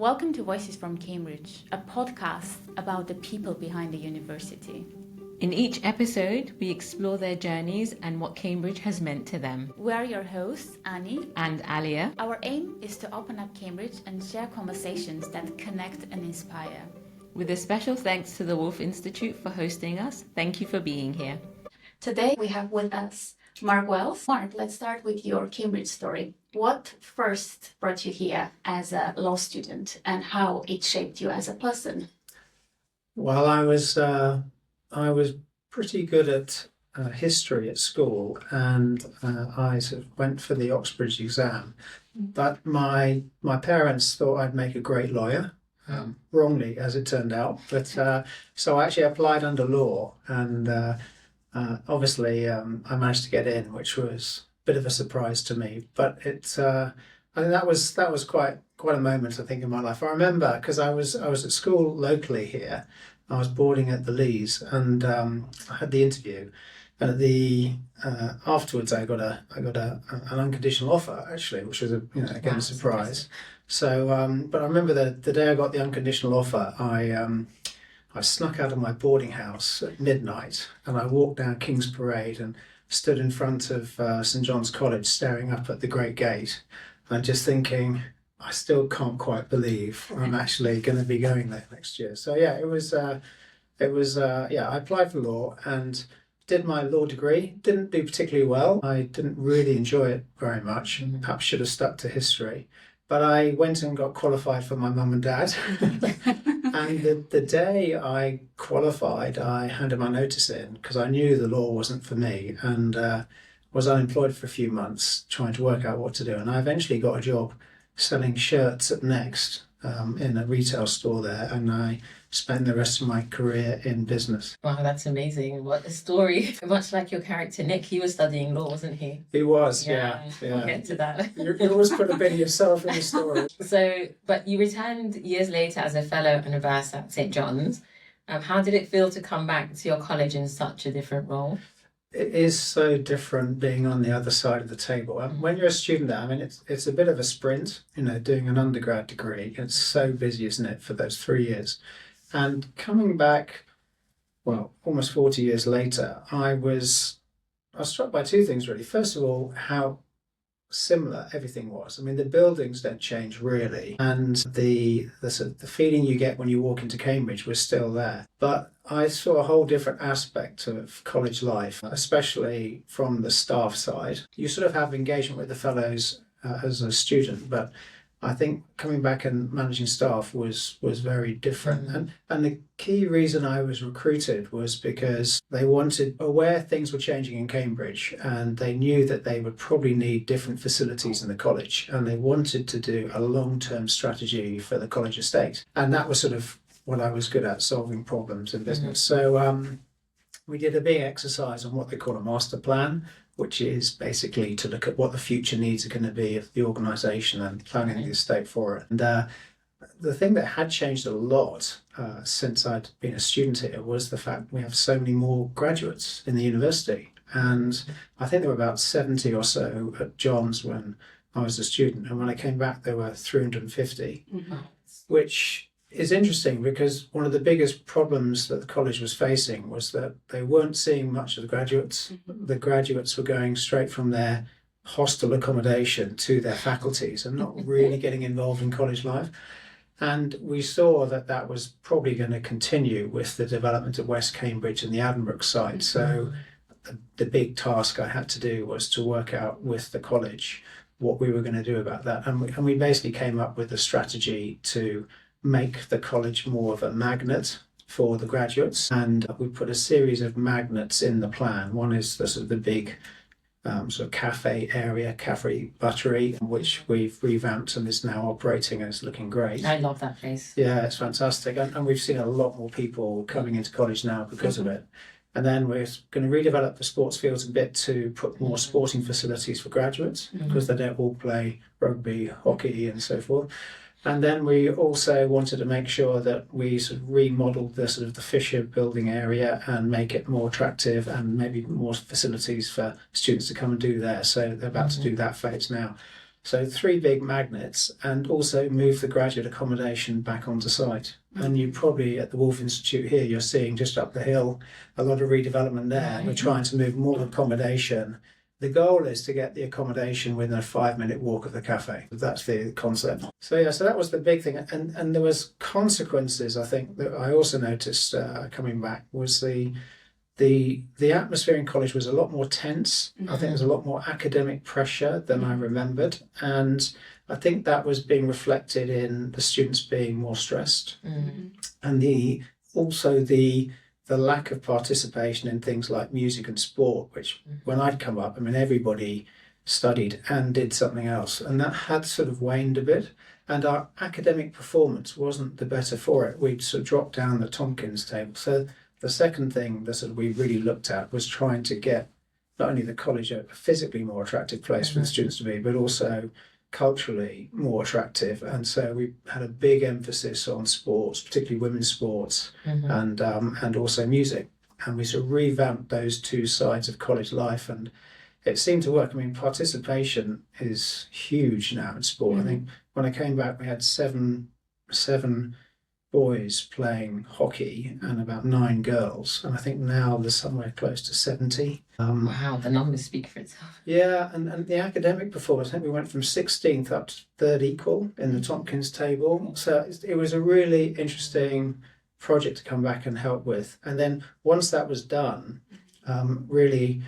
Welcome to Voices from Cambridge, a podcast about the people behind the university. In each episode, we explore their journeys and what Cambridge has meant to them. We are your hosts, Annie and Alia. Our aim is to open up Cambridge and share conversations that connect and inspire. With a special thanks to the Wolf Institute for hosting us. Thank you for being here. Today we have with us Mark Wells. Mark, let's start with your Cambridge story. What first brought you here as a law student and how it shaped you as a person? Well, I was pretty good at history at school, and I sort of went for the Oxbridge exam. But my parents thought I'd make a great lawyer, wrongly as it turned out. But so I actually applied under law, and obviously I managed to get in, which was a bit of a surprise to me. But I think that was quite a moment, I think, in my life. I remember because I was at school locally here. I was boarding at the Lees, and I had the interview. And afterwards, I got an unconditional offer, actually, which was again a surprise. So, but I remember the day I got the unconditional offer, I snuck out of my boarding house at midnight, and I walked down King's Parade and stood in front of St John's College, staring up at the Great Gate, and just thinking, I still can't quite believe I'm actually going to be going there next year. So yeah, it was I applied for law and did my law degree. Didn't do particularly well. I didn't really enjoy it very much. Perhaps should have stuck to history. But I went and got qualified for my mum and dad. And the day I qualified, I handed my notice in because I knew the law wasn't for me, and was unemployed for a few months trying to work out what to do. And I eventually got a job selling shirts at Next in a retail store there, and I spent the rest of my career in business. Wow, that's amazing. What a story. Much like your character Nick, he was studying law, wasn't he? He was, yeah. We'll get to that. You always put a bit of yourself in the story. But you returned years later as a fellow and a bursar at St John's. How did it feel to come back to your college in such a different role? It is so different being on the other side of the table. When you're a student there, I mean, it's a bit of a sprint, doing an undergrad degree. It's so busy, isn't it, for those 3 years? And coming back, well, almost 40 years later, I was struck by two things, really. First of all, how similar everything was. I mean, the buildings don't change really, and the feeling you get when you walk into Cambridge was still there. But I saw a whole different aspect of college life, especially from the staff side. You sort of have engagement with the fellows as a student, but I think coming back and managing staff was very different. And the key reason I was recruited was because they wanted aware things were changing in Cambridge, and they knew that they would probably need different facilities in the college, and they wanted to do a long-term strategy for the college estate. And that was sort of what I was good at, solving problems in business. So we did a big exercise on what they call a master plan, which is basically to look at what the future needs are going to be of the organisation and planning the estate for it. And the thing that had changed a lot since I'd been a student here was the fact we have so many more graduates in the university. And I think there were about 70 or so at John's when I was a student. And when I came back, there were 350, which is interesting because one of the biggest problems that the college was facing was that they weren't seeing much of the graduates. The graduates were going straight from their hostel accommodation to their faculties and not really getting involved in college life. And we saw that was probably going to continue with the development of West Cambridge and the Addenbrooke site. So the big task I had to do was to work out with the college what we were going to do about that. And we basically came up with a strategy to make the college more of a magnet for the graduates, and we put a series of magnets in the plan. One is the big sort of cafe area, cafe buttery, which we've revamped and is now operating and is looking great. I love that place. Yeah, it's fantastic, and we've seen a lot more people coming into college now because of it. And then we're going to redevelop the sports fields a bit to put more sporting facilities for graduates because they don't all play rugby, hockey and so forth. And then we also wanted to make sure that we sort of remodeled the Fisher building area and make it more attractive and maybe more facilities for students to come and do there. So they're about to do that phase now. So 3 big magnets, and also move the graduate accommodation back onto site. And you probably at the Wolf Institute here, you're seeing just up the hill a lot of redevelopment there. Right. We're trying to move more accommodation. The goal is to get the accommodation within a 5-minute walk of the cafe. That's the concept. So yeah, so that was the big thing, and there was consequences. I think that I also noticed coming back was the atmosphere in college was a lot more tense. I think there's a lot more academic pressure than I remembered, and I think that was being reflected in the students being more stressed, and also the lack of participation in things like music and sport, which when I'd come up, I mean, everybody studied and did something else, and that had sort of waned a bit. And our academic performance wasn't the better for it. We'd sort of dropped down the Tompkins table. So the second thing that sort of we really looked at was trying to get not only the college a physically more attractive place for the students to be, but also culturally more attractive. And so we had a big emphasis on sports, particularly women's sports, and also music. And we sort of revamped those 2 sides of college life, and it seemed to work. I mean, participation is huge now in sport. I think when I came back, we had seven boys playing hockey and about 9 girls, and I think now there's somewhere close to 70. Wow, the numbers speak for itself. Yeah, and the academic performance, I think we went from 16th up to 3rd equal in the Tompkins table. So it was a really interesting project to come back and help with. And then once that was done, really,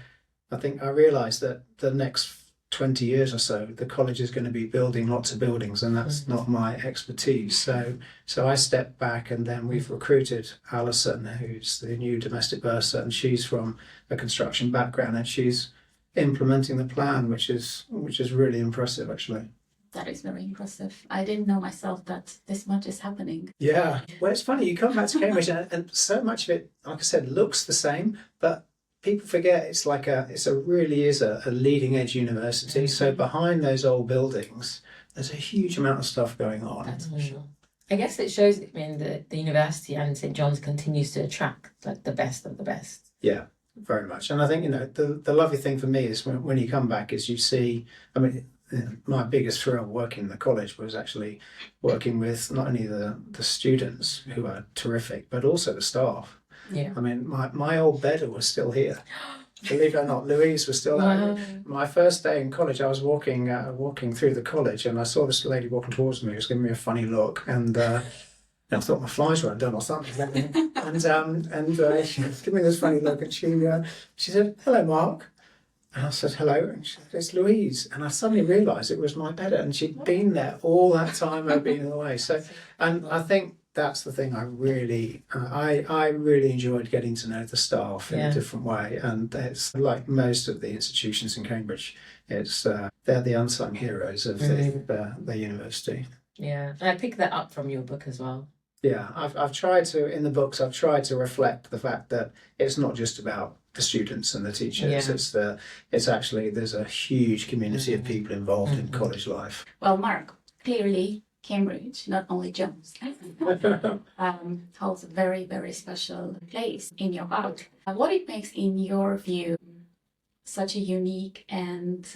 I think I realised that the next 20 years or so, the college is going to be building lots of buildings, and that's not my expertise. So I stepped back, and then we've recruited Alison, who's the new domestic bursar, and she's from a construction background, and she's implementing the plan, which is really impressive, actually. That is very impressive. I didn't know myself that this much is happening. Yeah. Well, it's funny, you come back to Cambridge and so much of it, like I said, looks the same, but people forget it's really is a leading edge university. So behind those old buildings, there's a huge amount of stuff going on. That's for sure. I guess it shows, I mean, the university and St John's continues to attract like the best of the best. Yeah, very much. And I think, the lovely thing for me is when you come back is you see, I mean, my biggest thrill working in the college was actually working with not only the students who are terrific, but also the staff. Yeah. I mean, my old bedder was still here. Believe it or not, Louise was still there. My first day in college, I was walking through the college, and I saw this lady walking towards me. She was giving me a funny look, and I thought my flies were undone or something. And she gave me this funny look, and she said, "Hello, Mark." And I said, "Hello." And she said, "It's Louise." And I suddenly realised it was my bedder, and she'd been there all that time I'd been away. So, and I think that's the thing I really enjoyed getting to know the staff in a different way. And it's like most of the institutions in Cambridge, it's they're the unsung heroes of the university. Yeah, and I picked that up from your book as well. Yeah, I've tried to, in the books, I've tried to reflect the fact that it's not just about the students and the teachers. It's actually, there's a huge community of people involved in college life. Well, Mark, clearly Cambridge, not only Jones, holds a very, very special place in your heart. What it makes, in your view, such a unique and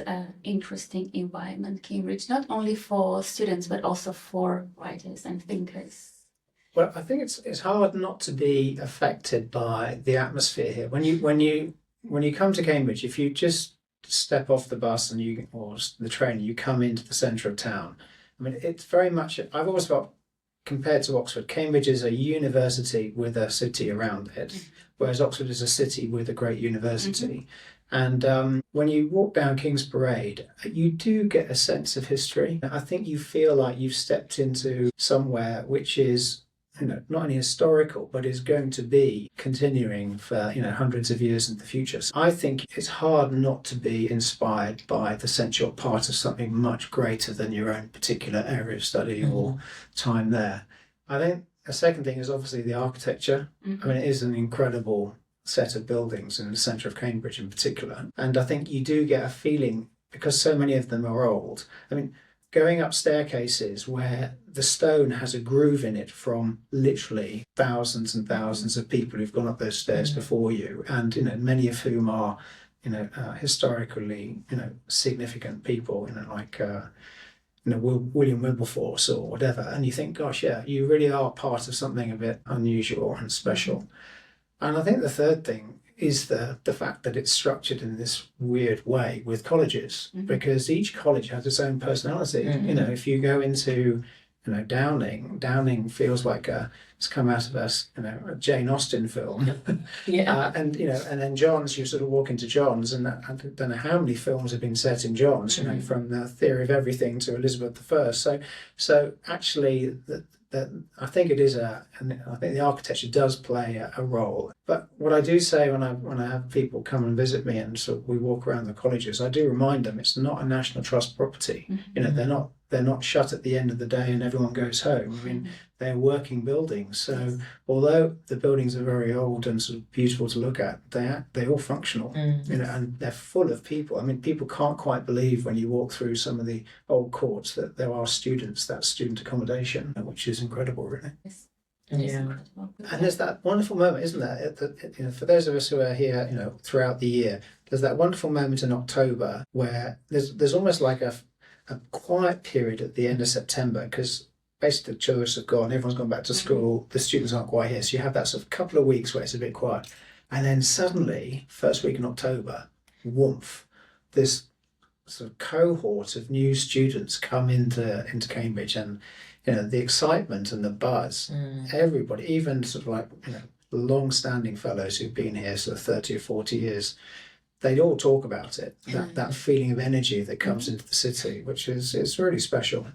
interesting environment, Cambridge, not only for students, but also for writers and thinkers? Well, I think it's hard not to be affected by the atmosphere here. When you come to Cambridge, if you just step off the bus or the train, you come into the centre of town. I mean, it's very much. I've always felt, compared to Oxford, Cambridge is a university with a city around it, whereas Oxford is a city with a great university. And when you walk down King's Parade, you do get a sense of history. I think you feel like you've stepped into somewhere which is, not only historical, but is going to be continuing for, hundreds of years in the future. So I think it's hard not to be inspired by the sense you're part of something much greater than your own particular area of study or time there. I think a second thing is obviously the architecture. I mean, it is an incredible set of buildings in the centre of Cambridge in particular. And I think you do get a feeling, because so many of them are old. I mean, going up staircases where the stone has a groove in it from literally thousands and thousands of people who've gone up those stairs before you, and many of whom are historically, significant people, like William Wilberforce or whatever, and you think, gosh, yeah, you really are part of something a bit unusual and special. And I think the third thing is the fact that it's structured in this weird way with colleges, because each college has its own personality. If you go into Downing feels like it's come out of a Jane Austen film. And then John's, you sort of walk into John's, and I don't know how many films have been set in John's, from The Theory of Everything to Elizabeth I. So actually, I think it is and I think the architecture does play a role. But what I do say when I have people come and visit me and sort of we walk around the colleges, I do remind them it's not a National Trust property. They're not shut at the end of the day and everyone goes home. I mean, they're working buildings. So although the buildings are very old and sort of beautiful to look at, they're all functional. And they're full of people. I mean, people can't quite believe when you walk through some of the old courts that there are students, that's student accommodation, which is incredible, really. Yeah. And there's that wonderful moment, isn't there? For those of us who are here, throughout the year, there's that wonderful moment in October where there's almost like a quiet period at the end of September, because basically the tourists have gone, everyone's gone back to school, the students aren't quite here. So you have that sort of couple of weeks where it's a bit quiet. And then suddenly, first week in October, woof, this sort of cohort of new students come into Cambridge, and the excitement and the buzz, everybody, even sort of like long-standing fellows who've been here sort of 30 or 40 years, they'd all talk about it, that feeling of energy that comes into the city, which is really special.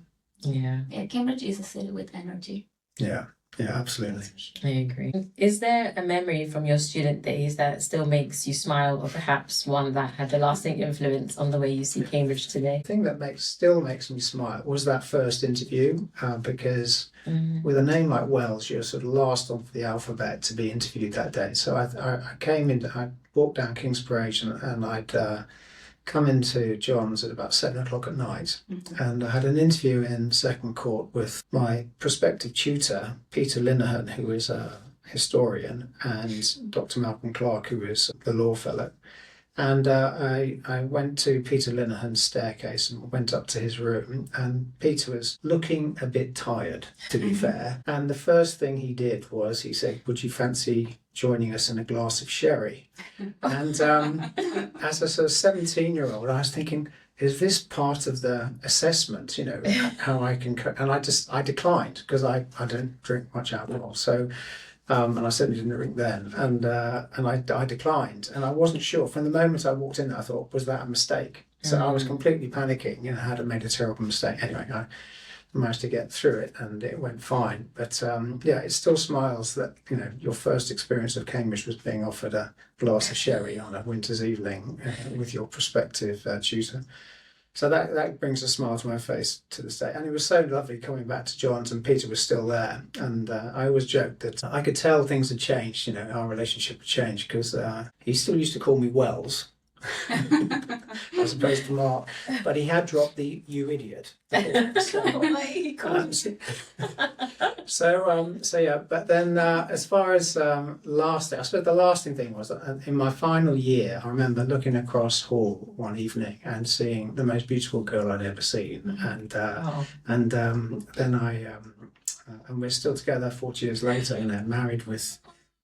Yeah, Cambridge is a city with energy. Yeah, absolutely. I agree. Is there a memory from your student days that still makes you smile, or perhaps one that had a lasting influence on the way you see Cambridge today? The thing that still makes me smile was that first interview, because with a name like Wells, you're sort of last on the alphabet to be interviewed that day. So I walked down King's Parade, and I'd come into John's at about 7:00 at night, and I had an interview in Second Court with my prospective tutor, Peter Linehan, who is a historian, and Dr. Malcolm Clark, who is the law fellow. And I went to Peter Linehan's staircase and went up to his room, and Peter was looking a bit tired, to be fair. And the first thing he did was he said, "Would you fancy joining us in a glass of sherry?" And as a sort of 17-year-old, I was thinking, is this part of the assessment, how I can... And I declined, because I don't drink much alcohol. So... and I certainly didn't drink then, and I declined, and I wasn't sure. From the moment I walked in, I thought, was that a mistake? So I was completely panicking, had I made a terrible mistake? Anyway, I managed to get through it, and it went fine. But it still smiles that your first experience of Cambridge was being offered a glass of sherry on a winter's evening with your prospective tutor. So that brings a smile to my face to this day. And it was so lovely coming back to John's, and Peter was still there. And I always joked that I could tell things had changed, our relationship had changed, because he still used to call me Wells, as opposed to Mark. But he had dropped the "you idiot." So yeah, but then as far as lasting, I suppose the lasting thing was that in my final year, I remember looking across hall one evening and seeing the most beautiful girl I'd ever seen, and then and we're still together 40 years later, married with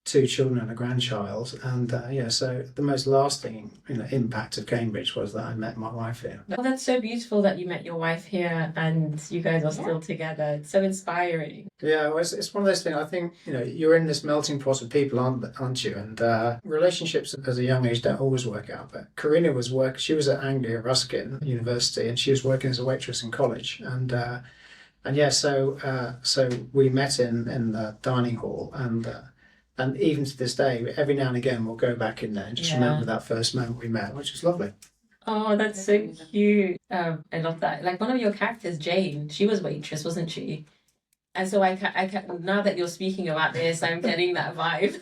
2 children and a grandchild, and so the most lasting impact of Cambridge was that I met my wife here. Well, that's so beautiful that you met your wife here and you guys are still together. It's so inspiring. Yeah, well, it's one of those things. I think you're in this melting pot of people, aren't you? And relationships as a young age don't always work out. But Karina she was at Anglia Ruskin University, and she was working as a waitress in college, so we met in the dining hall, and even to this day, every now and again, we'll go back in there and just remember that first moment we met, which was lovely. Oh, that's so cute. I love that. Like one of your characters, Jane, she was waitress, wasn't she? And so I now that you're speaking about this, I'm getting that vibe.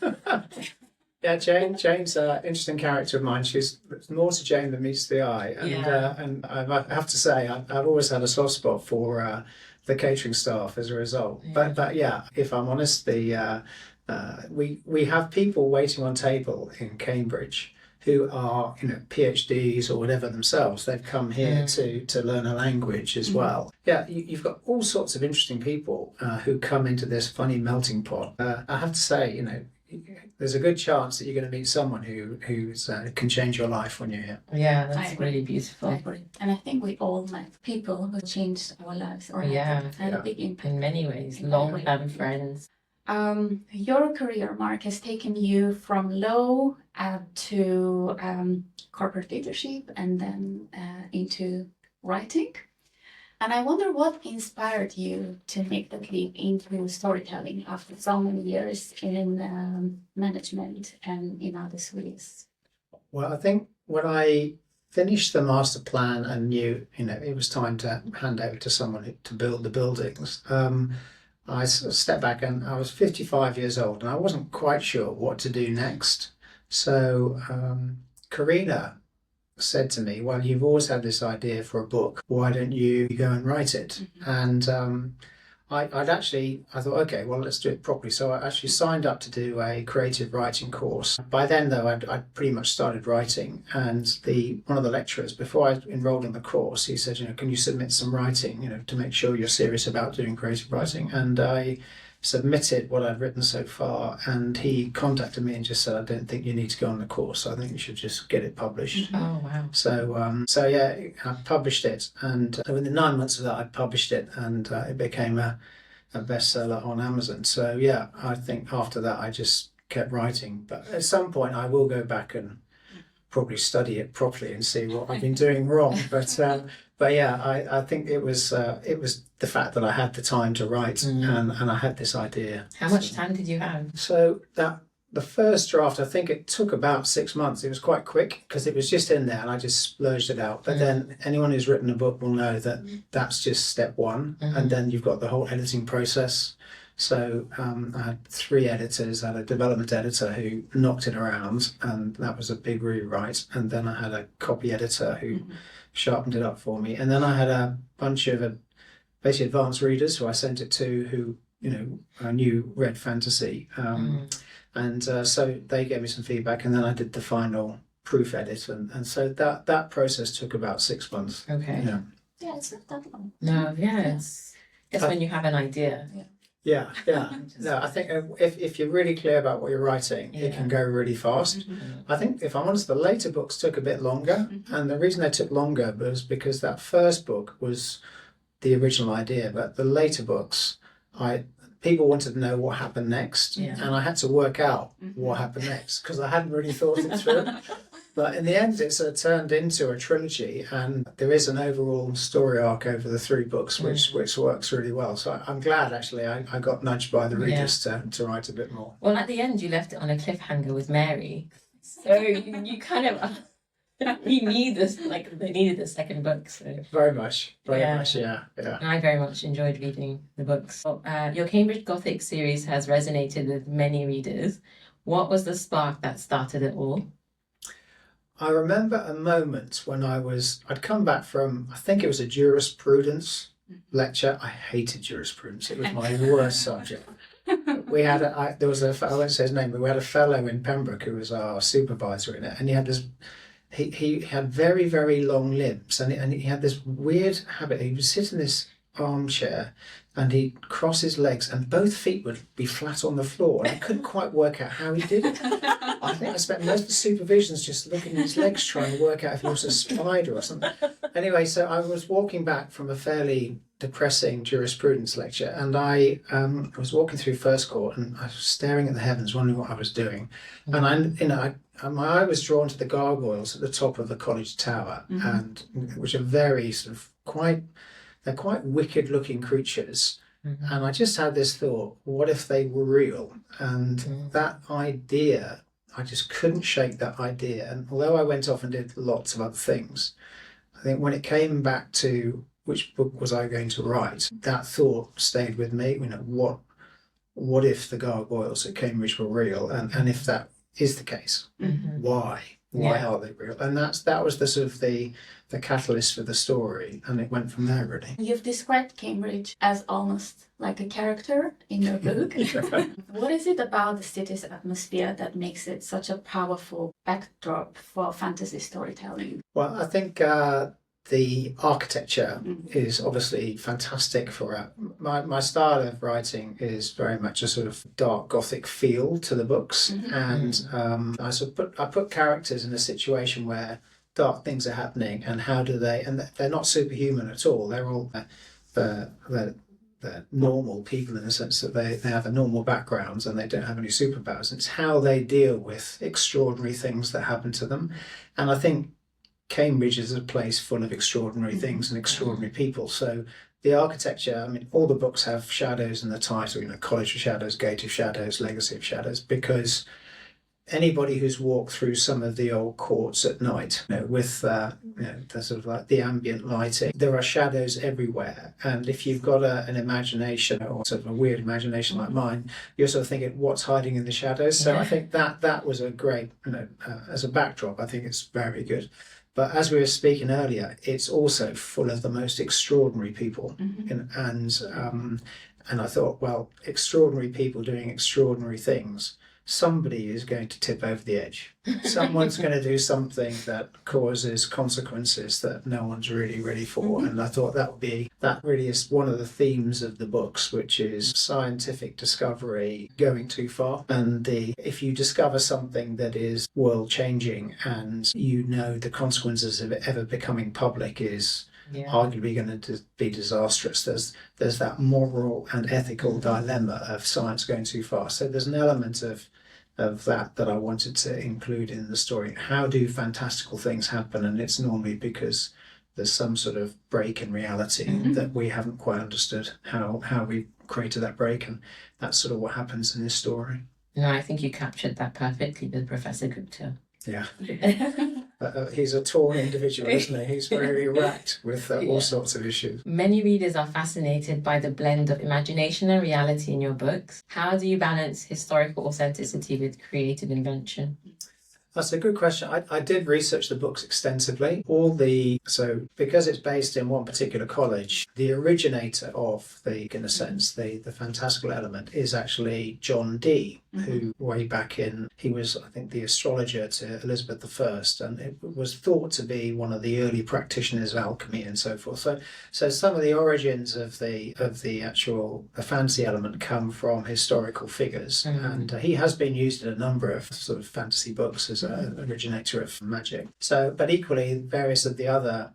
Yeah, Jane's an interesting character of mine. She's more to Jane than meets the eye. And I have to say, I've always had a soft spot for the catering staff as a result. Yeah. But if I'm honest, we have people waiting on table in Cambridge who are, PhDs or whatever themselves. They've come here to learn a language as well. Yeah, you've got all sorts of interesting people who come into this funny melting pot. I have to say, there's a good chance that you're going to meet someone who can change your life when you're here. Yeah, I that's agree. really beautiful. I agree. And I think we all met people who changed our lives or Yeah. had a big impact. In many ways, In long-term friends. Your career, Mark, has taken you from law to corporate leadership and then into writing. And I wonder what inspired you to make the leap into storytelling after so many years in management and in other spheres. Well, I think when I finished the master plan and knew, it was time to hand over to someone to build the buildings, I sort of stepped back and I was 55 years old and I wasn't quite sure what to do next. So Karina said to me, well, you've always had this idea for a book. Why don't you go and write it? And I thought, okay, well, let's do it properly. So I actually signed up to do a creative writing course. By then, though, I'd pretty much started writing. And one of the lecturers, before I enrolled in the course, he said, can you submit some writing, to make sure you're serious about doing creative writing? And I submitted what I'd written so far, and he contacted me and just said, I don't think you need to go on the course. I think you should just get it published. Oh, wow. So yeah, I published it, and within 9 months of that, I published it, and it became a bestseller on Amazon. So yeah, I think after that, I just kept writing. But at some point, I will go back and probably study it properly and see what I've been doing wrong. But yeah, I think it was the fact that I had the time to write and I had this idea. How much time did you have? So the first draft, I think it took about 6 months. It was quite quick because it was just in there and I just splurged it out. But then anyone who's written a book will know that that's just step one. And then you've got the whole editing process. So I had 3 editors. I had a development editor who knocked it around, and that was a big rewrite. And then I had a copy editor who sharpened it up for me. And then I had a bunch of basically advanced readers who I sent it to who, I knew read fantasy. And so they gave me some feedback, and then I did the final proof edit. And so that process took about 6 months. Okay. Yeah, it's not that long. No, yeah, it's when you have an idea. Yeah. No, I think if you're really clear about what you're writing, it can go really fast. I think, if I'm honest, the later books took a bit longer. And the reason they took longer was because that first book was the original idea. But the later books, people wanted to know what happened next. And I had to work out what happened next because I hadn't really thought it through. But in the end, it's turned into a trilogy, and there is an overall story arc over the 3 books, which works really well. So I'm glad, actually, I got nudged by the readers to write a bit more. Well, at the end, you left it on a cliffhanger with Mary. So you kind of... he needed this, they needed the second book. So Very much, yeah. I very much enjoyed reading the books. Your Cambridge Gothic series has resonated with many readers. What was the spark that started it all? I remember a moment when I'd come back from, I think it was a jurisprudence lecture. I hated jurisprudence. It was my worst subject. We had I won't say his name, but we had a fellow in Pembroke who was our supervisor in it, and he had this. He had very, very long limbs, and he had this weird habit. He would sit in this armchair and he'd cross his legs and both feet would be flat on the floor, and I couldn't quite work out how he did it. I think I spent most of the supervisions just looking at his legs trying to work out if he was a spider or something. Anyway, so I was walking back from a fairly depressing jurisprudence lecture, and I was walking through First Court and I was staring at the heavens wondering what I was doing. And my eye was drawn to the gargoyles at the top of the college tower, and which are very sort of they're quite wicked looking creatures. And I just had this thought, what if they were real? And that idea, I just couldn't shake that idea. And although I went off and did lots of other things, I think when it came back to which book was I going to write, that thought stayed with me. What if the gargoyles at Cambridge were real? And if that is the case, why Why Yeah. are they real? And that was the sort of the catalyst for the story, and it went from there really. You've described Cambridge as almost like a character in your book. What is it about the city's atmosphere that makes it such a powerful backdrop for fantasy storytelling? Well, I think the architecture is obviously fantastic for it. My style of writing is very much a sort of dark Gothic feel to the books, and I put characters in a situation where dark things are happening, and how do they? And they're not superhuman at all. They're all they're normal people in the sense that they have a normal backgrounds and they don't have any superpowers. It's how they deal with extraordinary things that happen to them, and I think Cambridge is a place full of extraordinary things and extraordinary people. So the architecture, I mean, all the books have shadows in the title, College of Shadows, Gate of Shadows, Legacy of Shadows, because anybody who's walked through some of the old courts at night, with the sort of like the ambient lighting, there are shadows everywhere. And if you've got an imagination, or sort of a weird imagination like mine, you're sort of thinking, what's hiding in the shadows? So I think that was a great, as a backdrop, I think it's very good. But as we were speaking earlier, it's also full of the most extraordinary people, and I thought, well, extraordinary people doing extraordinary things. Somebody is going to tip over the edge. Someone's going to do something that causes consequences that no one's really ready for. And I thought that really is one of the themes of the books, which is scientific discovery going too far. And if you discover something that is world changing, and the consequences of it ever becoming public is arguably going to be disastrous. There's that moral and ethical dilemma of science going too far. So there's an element of that I wanted to include in the story. How do fantastical things happen? And it's normally because there's some sort of break in reality that we haven't quite understood how we created that break, and that's sort of what happens in this story. No, I think you captured that perfectly with Professor Gupta. Yeah. He's a torn individual, isn't he? He's very racked with all sorts of issues. Many readers are fascinated by the blend of imagination and reality in your books. How do you balance historical authenticity with creative invention? That's a good question. I did research the books extensively. So because it's based in one particular college, the originator of in a sense, the fantastical element is actually John Dee, who way back he was, I think, the astrologer to Elizabeth I, and it was thought to be one of the early practitioners of alchemy and so forth. So some of the origins of the fantasy element come from historical figures, and he has been used in a number of sort of fantasy books as an originator of magic. So, but equally, various of the other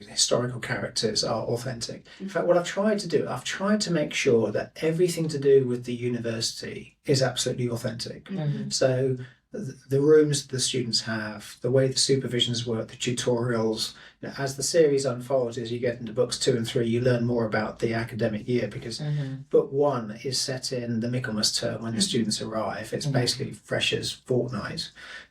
historical characters are authentic. In fact, what I've tried to make sure that everything to do with the university is absolutely authentic. So the rooms the students have, the way the supervisions work, the tutorials. As the series unfolds, as you get into books 2 and 3, you learn more about the academic year, because book 1 is set in the Michaelmas term when the students arrive. It's basically freshers' fortnight.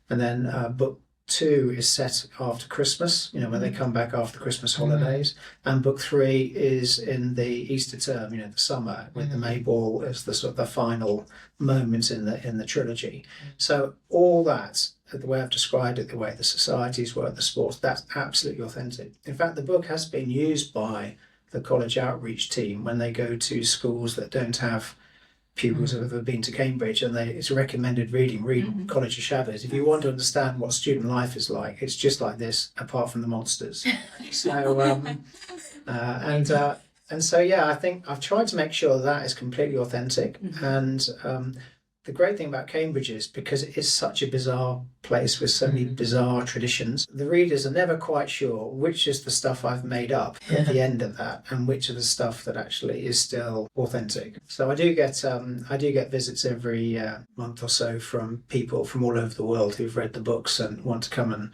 And then book 2 is set after Christmas, when they come back after the Christmas holidays. And book 3 is in the Easter term, the summer, with the May Ball as the sort of the final moment in the trilogy. So all that, the way I've described it, the way the societies work, the sports, that's absolutely authentic. In fact, the book has been used by the college outreach team when they go to schools that don't have pupils who have ever been to Cambridge, and it's recommended read College of Shadows. If you want to understand what student life is like, it's just like this, apart from the monsters. So and so I think I've tried to make sure that is completely authentic. And the great thing about Cambridge is, because it is such a bizarre place with so many bizarre traditions, the readers are never quite sure which is the stuff I've made up at the end of that, and which of the stuff that actually is still authentic. So I do get visits every month or so from people from all over the world who've read the books and want to come and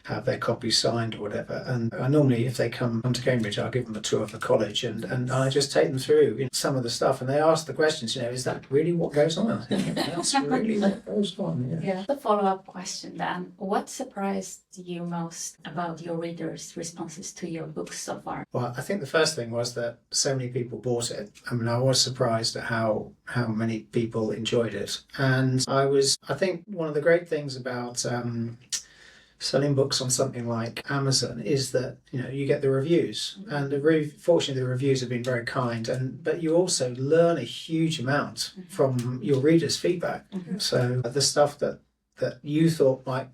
have their copies signed or whatever. And I normally, if they come to Cambridge, I'll give them a tour of the college, and I just take them through some of the stuff, and they ask the questions, is that really what goes on? That's really what goes on. Yeah. The follow-up question then, what surprised you most about your readers' responses to your books so far? Well, I think the first thing was that so many people bought it. I mean, I was surprised at how many people enjoyed it. And I think one of the great things about selling books on something like Amazon is that you get the reviews, and fortunately the reviews have been very kind, but you also learn a huge amount from your readers' feedback. So the stuff that you thought might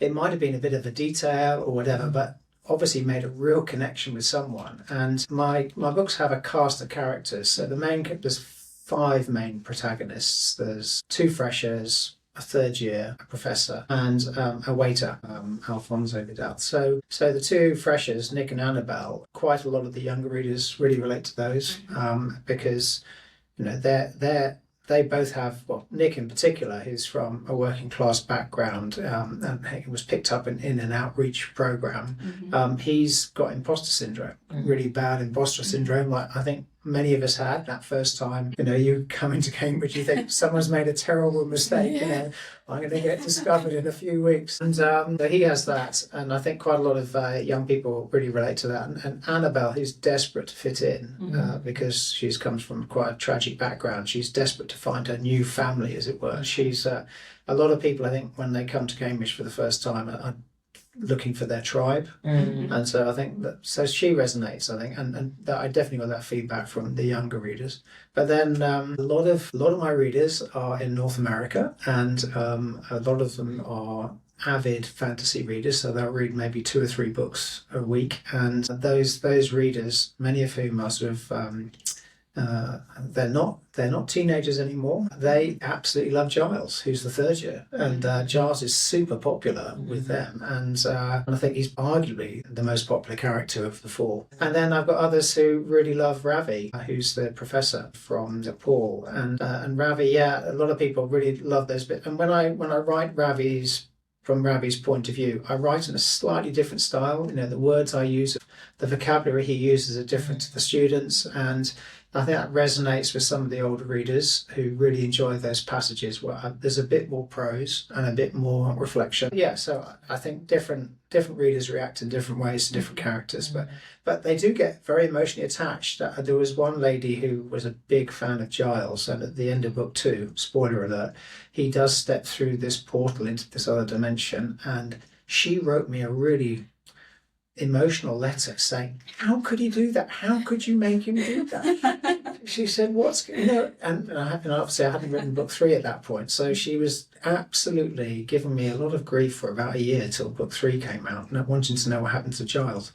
have been a bit of a detail or whatever, but obviously made a real connection with someone. And my books have a cast of characters. So there's 5 main protagonists. There's 2 freshers, a third year, a professor, and a waiter, Alfonso Vidal. So the 2 freshers, Nick and Annabelle, quite a lot of the younger readers really relate to those, because they both have, well, Nick in particular, who's from a working class background, and he was picked up in an outreach program. He's got imposter syndrome, really bad imposter syndrome, like I think many of us had that first time. You come into Cambridge, you think someone's made a terrible mistake. I'm going to get discovered in a few weeks. And so he has that, and I think quite a lot of young people really relate to that. And Annabelle, who's desperate to fit in because she comes from quite a tragic background. She's desperate to find her new family, as it were. She's a lot of people, I think, when they come to Cambridge for the first time, are looking for their tribe, and so I think so she resonates, I think, and that I definitely got that feedback from the younger readers. But then a lot of my readers are in North America, and a lot of them are avid fantasy readers, so they'll read maybe 2 or 3 books a week, and those readers, many of whom are sort of they're not teenagers anymore. They absolutely love Giles, who's the third year, and Giles is super popular with them, and I think he's arguably the most popular character of the 4. And then I've got others who really love Ravi, who's the professor from Nepal, and Ravi, a lot of people really love those bits. And when I write from Ravi's point of view, I write in a slightly different style. The words I use, the vocabulary he uses are different to the students, and I think that resonates with some of the older readers who really enjoy those passages where there's a bit more prose and a bit more reflection. So I think different readers react in different ways to different characters, but they do get very emotionally attached. There was one lady who was a big fan of Giles, and at the end of book 2, spoiler alert, he does step through this portal into this other dimension, and she wrote me a really emotional letter saying, how could he do that? How could you make him do that? She said, and obviously I hadn't written book 3 at that point, so she was absolutely giving me a lot of grief for about a year till book 3 came out, not wanting to know what happened to Giles.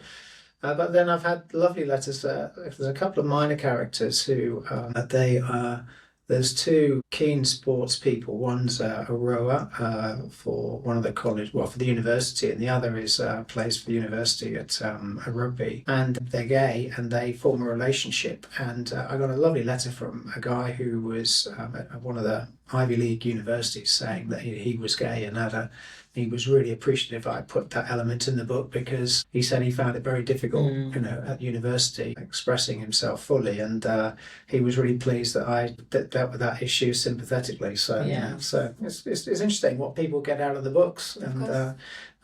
But then I've had lovely letters. There's a couple of minor characters who there's 2 keen sports people. One's a rower for one of the college, for the university, and the other is plays for the university at a rugby. And they're gay, and they form a relationship. And I got a lovely letter from a guy who was at one of the Ivy League universities saying that he was gay, and he was really appreciative I put that element in the book, because he said he found it very difficult, at university, expressing himself fully, and he was really pleased that I dealt with that issue sympathetically. So so it's interesting what people get out of the books, and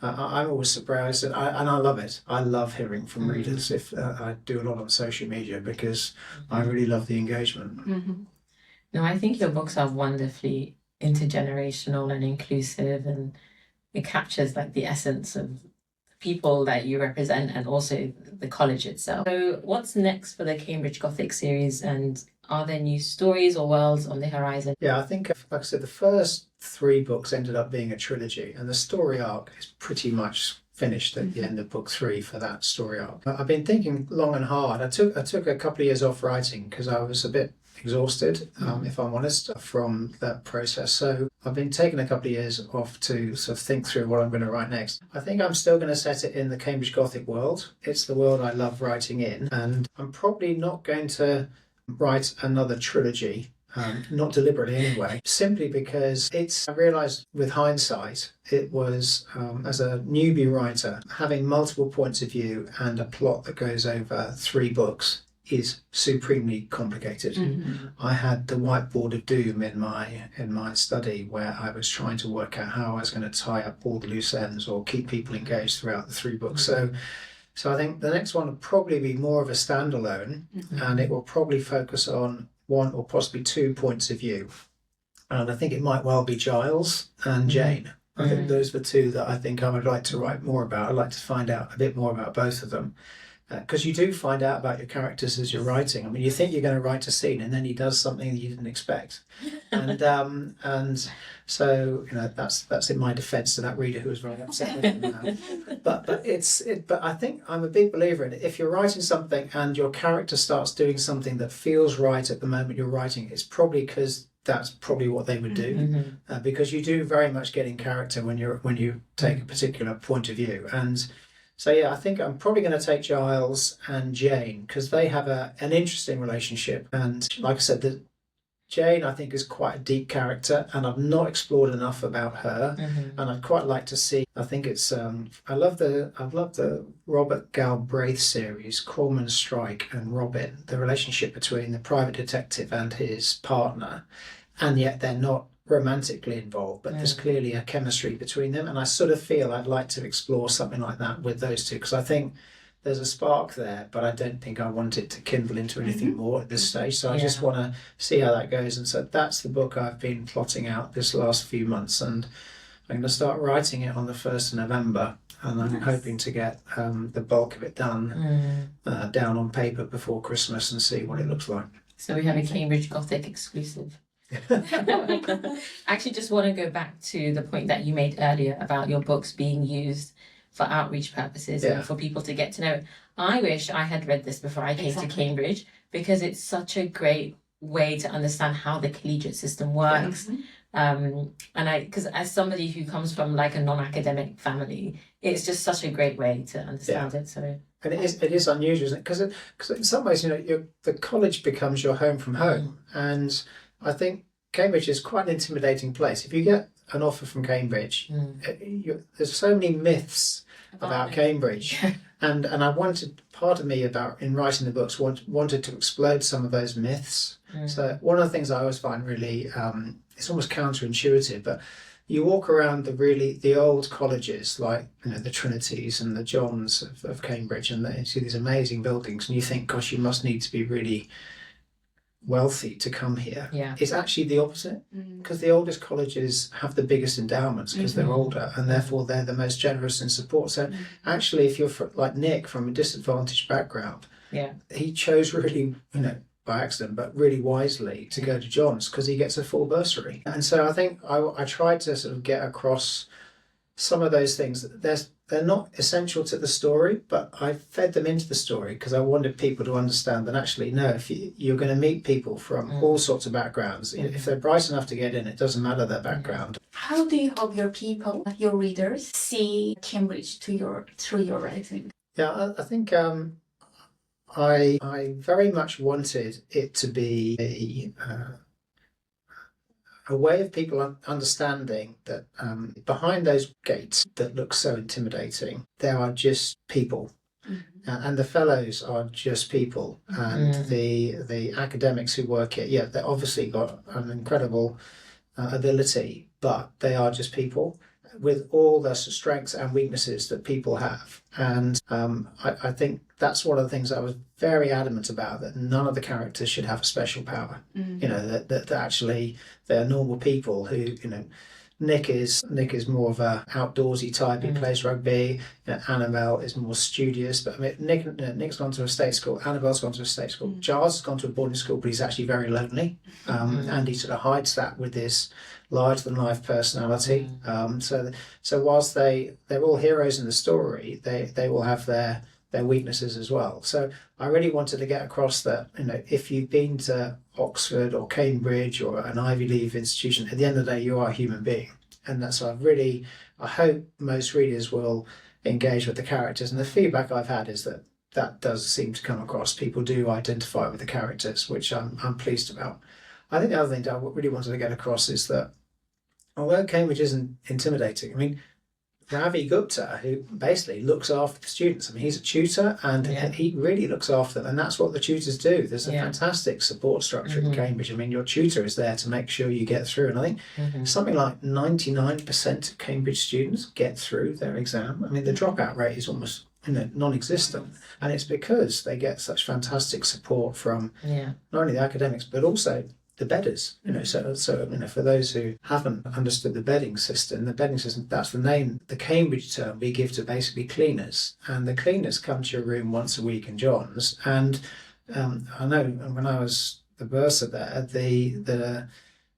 I'm always surprised, and I love it. I love hearing from readers. If I do a lot on social media because I really love the engagement. No, I think your books are wonderfully intergenerational and inclusive, and it captures like the essence of people that you represent and also the college itself. So what's next for the Cambridge Gothic series, and are there new stories or worlds on the horizon? I think, like I said, the first 3 books ended up being a trilogy, and the story arc is pretty much finished at the end of book 3 for that story arc. I've been thinking long and hard. I took a couple of years off writing because I was a bit exhausted, if I'm honest, from that process. So I've been taking a couple of years off to sort of think through what I'm going to write next. I think I'm still going to set it in the Cambridge Gothic world. It's the world I love writing in, and I'm probably not going to write another trilogy. Not deliberately anyway, simply because I realised with hindsight, it was, as a newbie writer, having multiple points of view and a plot that goes over 3 books is supremely complicated. I had the whiteboard of doom in my study, where I was trying to work out how I was going to tie up all the loose ends or keep people engaged throughout the 3 books. So I think the next one will probably be more of a standalone, and it will probably focus on 1 or possibly 2 points of view. And I think it might well be Giles and Jane. I think those are the two that I think I would like to write more about. I'd like to find out a bit more about both of them. Because you do find out about your characters as you're writing. I mean, you think you're going to write a scene, and then he does something that you didn't expect, and so that's in my defence to that reader who was very upset with him now. But I think I'm a big believer in it. If you're writing something and your character starts doing something that feels right at the moment you're writing, it's probably because that's probably what they would do, because you do very much get in character when you take a particular point of view. And so yeah, I think I'm probably going to take Giles and Jane because they have an interesting relationship. And like I said, that Jane I think is quite a deep character, and I've not explored enough about her. And I'd quite like to see. I think it's I love the Robert Galbraith series, Cormoran Strike and Robin, the relationship between the private detective and his partner, and yet they're not romantically involved, but there's clearly a chemistry between them, and I sort of feel I'd like to explore something like that with those two, because I think there's a spark there, but I don't think I want it to kindle into anything more at this stage. So I just want to see how that goes, and so that's the book I've been plotting out this last few months, and I'm going to start writing it on the 1st of November, and I'm hoping to get the bulk of it done down on paper before Christmas and see what it looks like. So we have a Cambridge Gothic exclusive. I actually just want to go back to the point that you made earlier about your books being used for outreach purposes and for people to get to know it. I wish I had read this before I came to Cambridge, because it's such a great way to understand how the collegiate system works. And because as somebody who comes from like a non-academic family, it's just such a great way to understand it. So. And it is unusual, isn't it? Because in some ways, the college becomes your home from home, and I think Cambridge is quite an intimidating place. If you get an offer from Cambridge, there's so many myths about Cambridge, and I wanted, part of me about in writing the books wanted to explode some of those myths. So one of the things I always find really it's almost counterintuitive, but you walk around the old colleges like the Trinities and the Johns of Cambridge, and you see these amazing buildings, and you think, gosh, you must need to be really wealthy to come here. It's actually the opposite, because the oldest colleges have the biggest endowments because they're older, and therefore they're the most generous in support. So actually, if you're like Nick from a disadvantaged background, he chose really by accident but really wisely to go to John's because he gets a full bursary. And so I think I tried to sort of get across some of those things. They're not essential to the story, but I fed them into the story because I wanted people to understand that actually, no, if you're going to meet people from all sorts of backgrounds, if they're bright enough to get in, it doesn't matter their background. How do you hope your readers, see Cambridge through your writing? Yeah, I think I very much wanted it to be a way of people understanding that behind those gates that look so intimidating, there are just people. And the fellows are just people. And the academics who work here, they've obviously got an incredible ability, but they are just people with all the strengths and weaknesses that people have. And I think that's one of the things I was very adamant about, that none of the characters should have a special power. That actually they're normal people who, Nick is more of a outdoorsy type. He plays rugby. Annabelle is more studious. But I mean, Nick's gone to a state school. Annabelle's gone to a state school. Giles has gone to a boarding school, but he's actually very lonely. And he sort of hides that with his larger-than-life personality. So whilst they're all heroes in the story, they will have their weaknesses as well. So I really wanted to get across that, if you've been to Oxford or Cambridge or an Ivy League institution, at the end of the day, you are a human being. And that's I hope most readers will engage with the characters. And the feedback I've had is that does seem to come across. People do identify with the characters, which I'm pleased about. I think the other thing that I really wanted to get across is that although Cambridge isn't intimidating, I mean, Ravi Gupta, who basically looks after the students. I mean, he's a tutor, and he really looks after them, and that's what the tutors do. There's a fantastic support structure in Cambridge. I mean, your tutor is there to make sure you get through, and I think something like 99% of Cambridge students get through their exam. I mean, the dropout rate is almost non-existent, and it's because they get such fantastic support from not only the academics but also the bedders. So for those who haven't understood the bedding system, that's the name, the Cambridge term we give to basically cleaners, and the cleaners come to your room once a week in John's. And I know when I was the bursar there,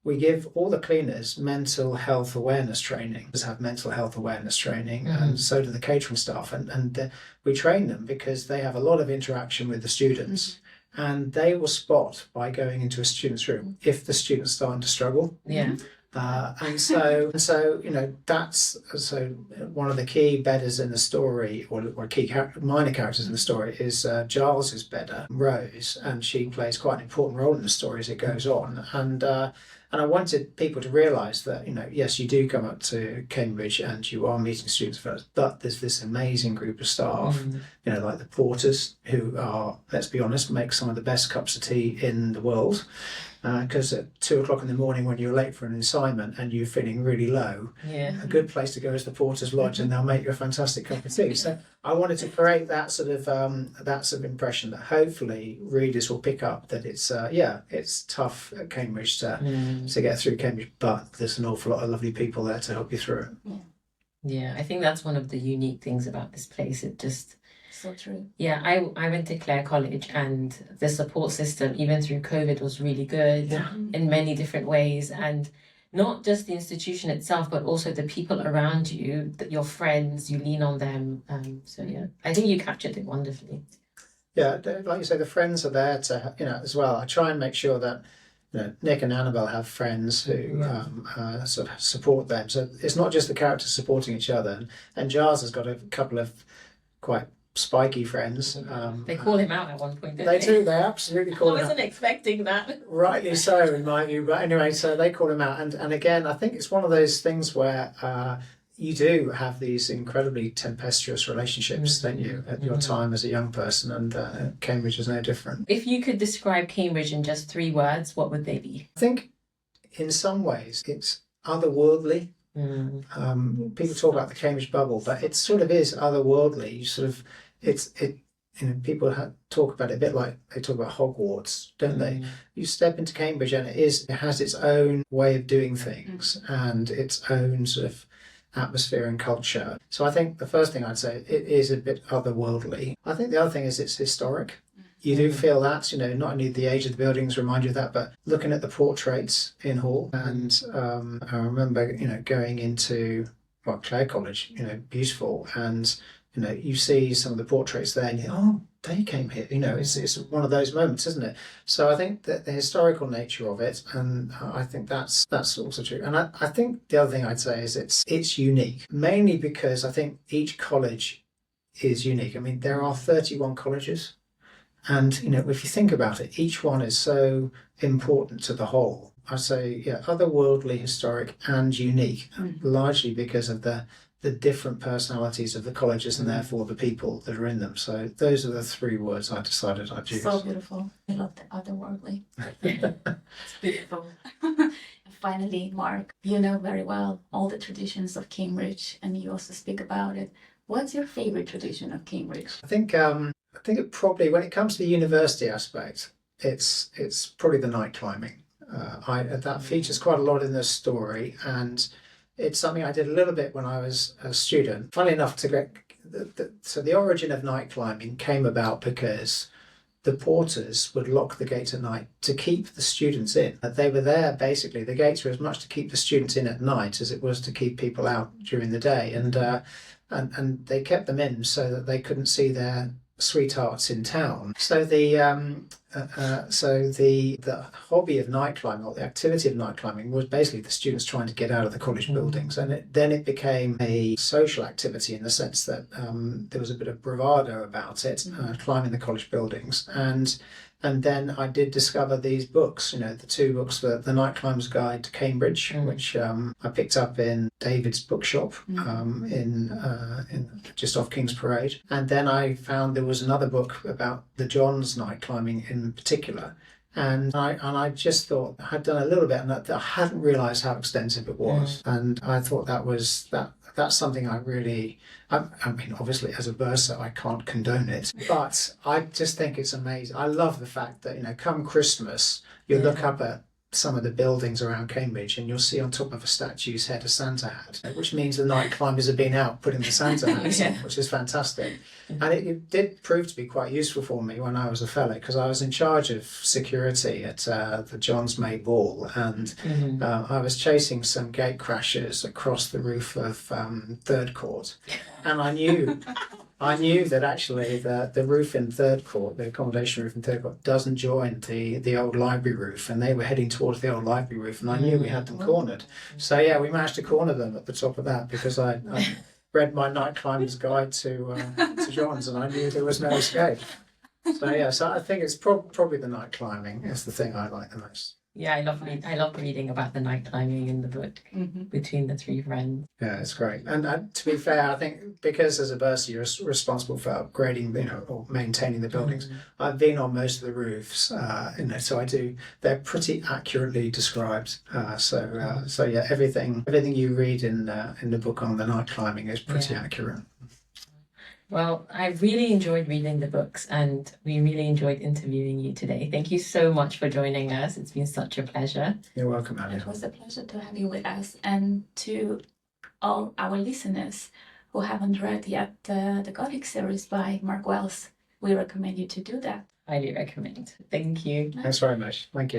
we give all the cleaners mental health awareness training. Just have mental health awareness training, and so do the catering staff, and we train them because they have a lot of interaction with the students. And they will spot by going into a student's room if the student's starting to struggle. Yeah. And so that's one of the key bedders in the story, or key minor characters in the story, is Giles's bedder, Rose, and she plays quite an important role in the story as it goes on. And I wanted people to realise that, yes, you do come up to Cambridge and you are meeting students first, but there's this amazing group of staff, like the porters, who are, let's be honest, make some of the best cups of tea in the world. Because at 2 o'clock in the morning, when you're late for an assignment and you're feeling really low, a good place to go is the Porter's Lodge, and they'll make you a fantastic cup of tea. So I wanted to create that sort of impression that hopefully readers will pick up, that it's tough at Cambridge to get through Cambridge, but there's an awful lot of lovely people there to help you through it. Yeah, I think that's one of the unique things about this place. It just... So true. Yeah, I went to Clare College, and the support system, even through COVID, was really good in many different ways. And not just the institution itself, but also the people around you, your friends, you lean on them. So yeah, I think you captured it wonderfully. Yeah, like you say, the friends are there to, as well. I try and make sure that Nick and Annabelle have friends who sort of support them. So it's not just the characters supporting each other. And Giles has got a couple of quite spiky friends. They call him out at one point, don't they do, they absolutely call him out. I wasn't expecting that. Rightly so, in my view. But anyway, so they call him out. And again, I think it's one of those things where you do have these incredibly tempestuous relationships, don't you, at your time as a young person, and Cambridge is no different. If you could describe Cambridge in just 3 words, what would they be? I think in some ways it's otherworldly. People talk about the Cambridge bubble, but it sort of is otherworldly. People talk about it a bit like they talk about Hogwarts, don't they? You step into Cambridge and it has its own way of doing things and its own sort of atmosphere and culture. So I think the first thing I'd say, it is a bit otherworldly. I think the other thing is it's historic. You do feel that, not only the age of the buildings remind you of that, but looking at the portraits in Hall. And I remember, going into Clare College, beautiful. And, you see some of the portraits there and you think, oh, they came here. It's one of those moments, isn't it? So I think that the historical nature of it, and I think that's also true. And I think the other thing I'd say is it's unique, mainly because I think each college is unique. I mean, there are 31 colleges. And, if you think about it, each one is so important to the whole. I say, otherworldly, historic and unique, largely because of the different personalities of the colleges and therefore the people that are in them. So those are the 3 words I decided I'd use. So beautiful. I love the otherworldly. It's beautiful. And finally, Mark, you know very well all the traditions of Cambridge and you also speak about it. What's your favorite tradition of Cambridge? I think it probably, when it comes to the university aspect, it's probably the night climbing. That features quite a lot in the story, and it's something I did a little bit when I was a student. Funnily enough, so the origin of night climbing came about because the porters would lock the gates at night to keep the students in. They were there, basically, the gates were as much to keep the students in at night as it was to keep people out during the day. And they kept them in so that they couldn't see their sweethearts in town. So the hobby of night climbing, or the activity of night climbing, was basically the students trying to get out of the college buildings, and then it became a social activity in the sense that there was a bit of bravado about it, climbing the college buildings. And then I did discover these books, the 2 books, the Night Climber's Guide to Cambridge, which I picked up in David's bookshop in just off King's Parade. And then I found there was another book about the Johns night climbing in particular. And I just thought I had done a little bit, and I hadn't realised how extensive it was. And I thought that's something I really, I mean, obviously as a bursar, I can't condone it, but I just think it's amazing. I love the fact that, come Christmas, you look up at some of the buildings around Cambridge, and you'll see on top of a statue's head a Santa hat, which means the night climbers have been out putting the Santa hats on, which is fantastic. And it did prove to be quite useful for me when I was a fellow, because I was in charge of security at the Johns May Ball, and I was chasing some gate crashers across the roof of Third Court, and I knew that actually the roof in Third Court, the accommodation roof in Third Court, doesn't join the old library roof, and they were heading towards the old library roof, and I knew we had them cornered. So yeah, we managed to corner them at the top of that, because I read my Night Climber's Guide to John's, and I knew there was no escape. So yeah, so I think it's probably the night climbing is the thing I like the most. Yeah, I love reading about the night climbing in the book between the three friends. Yeah, it's great. And to be fair, I think because as a bursar you're responsible for upgrading, or maintaining the buildings. I've been on most of the roofs, so they're pretty accurately described. So yeah, everything you read in the book on the night climbing is pretty accurate. Well, I really enjoyed reading the books, and we really enjoyed interviewing you today. Thank you so much for joining us. It's been such a pleasure. You're welcome, Ali. It was a pleasure to have you with us, and to all our listeners who haven't read yet the Gothic series by Mark Wells, we recommend you to do that. Highly recommend. Thank you. Thanks very much. Thank you.